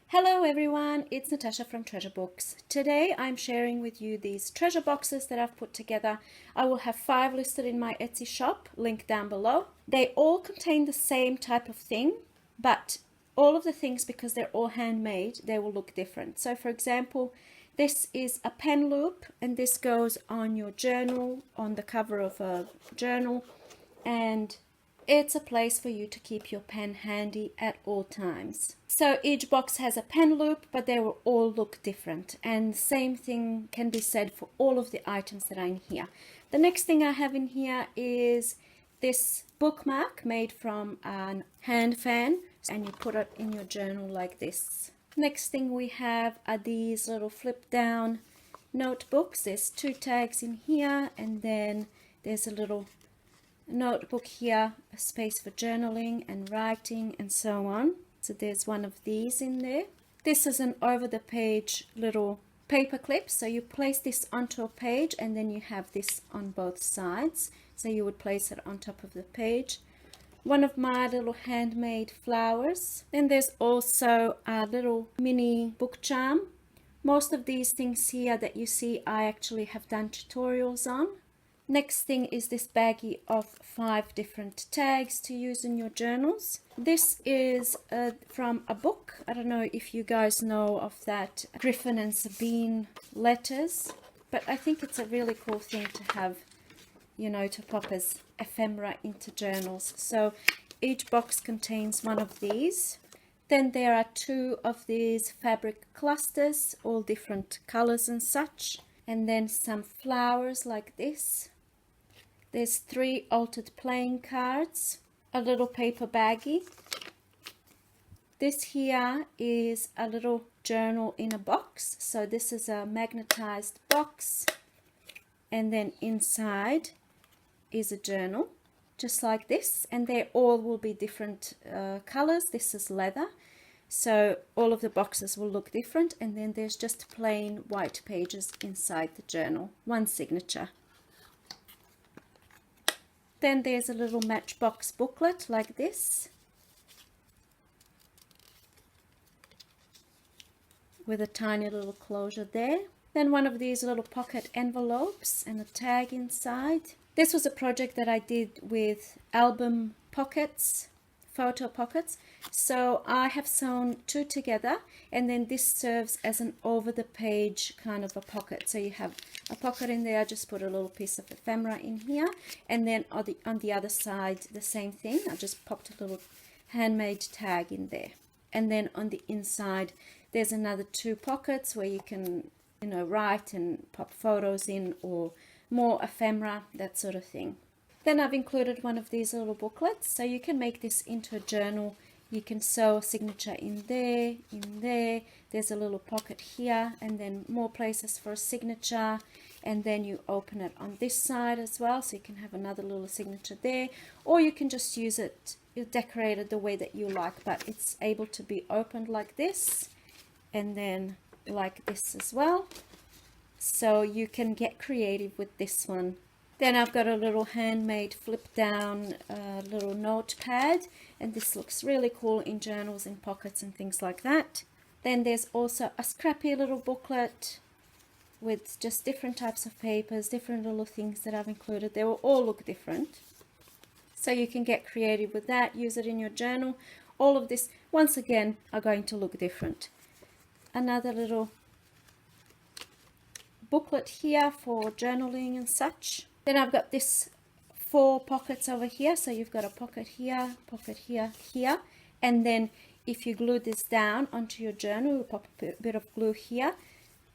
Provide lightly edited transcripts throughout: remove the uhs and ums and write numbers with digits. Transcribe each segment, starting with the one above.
Hello everyone, it's Natasha from Treasure Books. Today I'm sharing with you these treasure boxes that I've put together. I will have 5 listed in my Etsy shop, link down below. They all contain the same type of thing, but all of the things, because they're all handmade, they will look different. So for example, this is a pen loop, and this goes on your journal, on the cover of a journal, and it's a place for you to keep your pen handy at all times. So each box has a pen loop, but they will all look different. And the same thing can be said for all of the items that are in here. The next thing I have in here is this bookmark made from a hand fan, and you put it in your journal like this. Next thing we have are these little flip down notebooks. There's 2 tags in here, and then there's a little notebook here, a space for journaling and writing and so on. So there's one of these in there. This is an over the page little paper clip, so you place this onto a page and then you have this on both sides, so you would place it on top of the page. One of my little handmade flowers. Then there's also a little mini book charm. Most of these things here that you see I actually have done tutorials on. Next thing is this baggie of 5 different tags to use in your journals. This is from a book. I don't know if you guys know of that Griffin and Sabine letters, but I think it's a really cool thing to have, you know, to pop as ephemera into journals. So each box contains one of these. Then there are 2 of these fabric clusters, all different colors and such. And then some flowers like this. There's 3 altered playing cards, a little paper baggie. This here is a little journal in a box. So this is a magnetized box, and then inside is a journal, just like this. And they all will be different colors. This is leather, so all of the boxes will look different. And then there's just plain white pages inside the journal, 1 signature. Then there's a little matchbox booklet like this, with a tiny little closure there. Then one of these little pocket envelopes and a tag inside. This was a project that I did with album pockets, photo pockets. So I have sewn 2 together, and then this serves as an over the page kind of a pocket. So you have a pocket in there. I just put a little piece of ephemera in here, and then on the other side the same thing. I just popped a little handmade tag in there. And then on the inside there's another 2 pockets where you can, you know, write and pop photos in, or more ephemera, that sort of thing. Then I've included one of these little booklets, so you can make this into a journal. You can sew a signature in there, in there. There's a little pocket here, and then more places for a signature. And then you open it on this side as well, so you can have another little signature there. Or you can just use it, you decorate it the way that you like, but it's able to be opened like this, and then like this as well. So you can get creative with this one. Then I've got a little handmade flip down little notepad, and this looks really cool in journals, in pockets and things like that. Then there's also a scrappy little booklet with just different types of papers, different little things that I've included. They will all look different. So you can get creative with that, use it in your journal. All of this, once again, are going to look different. Another little booklet here for journaling and such. Then I've got this 4 pockets over here. So you've got a pocket here, here. And then if you glue this down onto your journal, you pop a bit of glue here,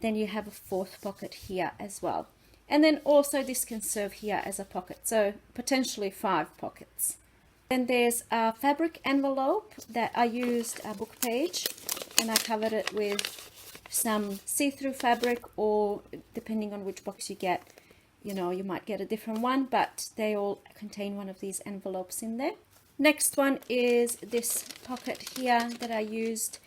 then you have a 4th pocket here as well. And then also this can serve here as a pocket, so potentially 5 pockets. Then there's a fabric envelope that I used a book page, and I covered it with some see-through fabric, or depending on which box you get, you know, you might get a different one, but they all contain one of these envelopes in there. Next one is this pocket here that I used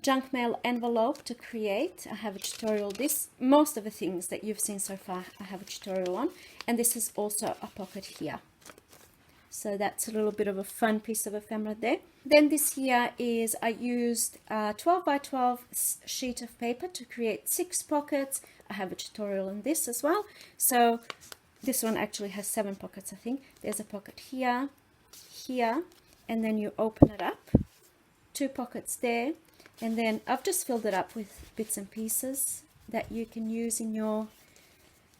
junk mail envelope to create. I have a tutorial. Most of the things that you've seen so far I have a tutorial on, and this is also a pocket here. So that's a little bit of a fun piece of ephemera there. Then this here is, I used a 12 by 12 sheet of paper to create 6 pockets. I have a tutorial on this as well. So this one actually has 7 pockets, I think. There's a pocket here, here, and then you open it up. 2 pockets there. And then I've just filled it up with bits and pieces that you can use in your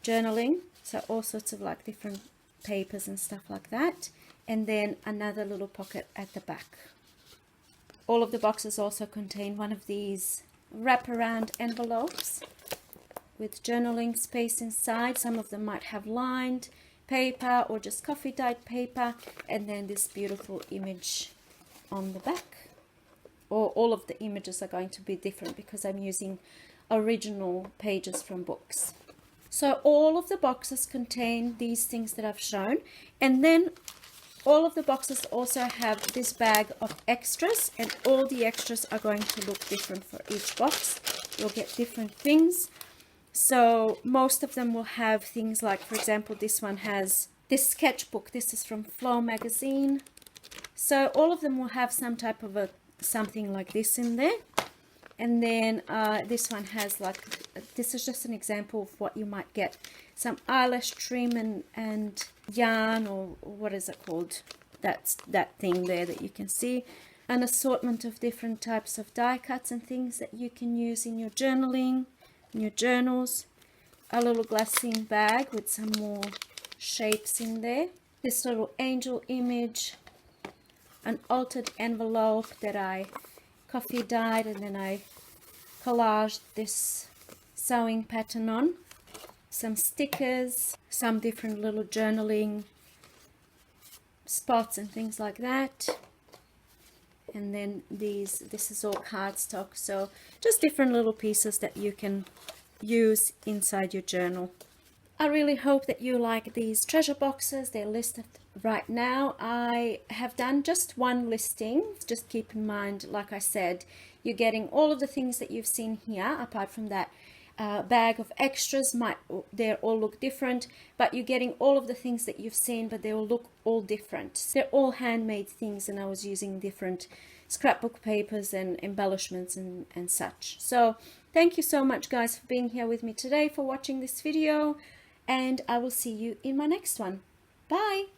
journaling. So all sorts of like different papers and stuff like that. And then another little pocket at the back. All of the boxes also contain one of these wraparound envelopes with journaling space inside. Some of them might have lined paper or just coffee dyed paper, and then this beautiful image on the back. Or all of the images are going to be different because I'm using original pages from books. So all of the boxes contain these things that I've shown, and then all of the boxes also have this bag of extras, and all the extras are going to look different for each box. You'll get different things. So most of them will have things like, for example, this one has this sketchbook. This is from Flow magazine. So all of them will have some type of a something like this in there. And then this one has like, this is just an example of what you might get. Some eyelash trim and yarn, or what is it called? That's that thing there that you can see. An assortment of different types of die cuts and things that you can use in your journaling, in your journals. A little glassine bag with some more shapes in there. This little angel image. An altered envelope that I coffee dyed, and then I collaged this sewing pattern on. Some stickers, some different little journaling spots and things like that. And then this is all cardstock, so just different little pieces that you can use inside your journal. I really hope that you like these treasure boxes. They're listed right now. I have done just one listing. Just keep in mind, like I said, you're getting all of the things that you've seen here, apart from that bag of extras. They all look different, but you're getting all of the things that you've seen, but they will look all different. They're all handmade things, and I was using different scrapbook papers and embellishments and such. So thank you so much, guys, for being here with me today, for watching this video, and I will see you in my next one. Bye!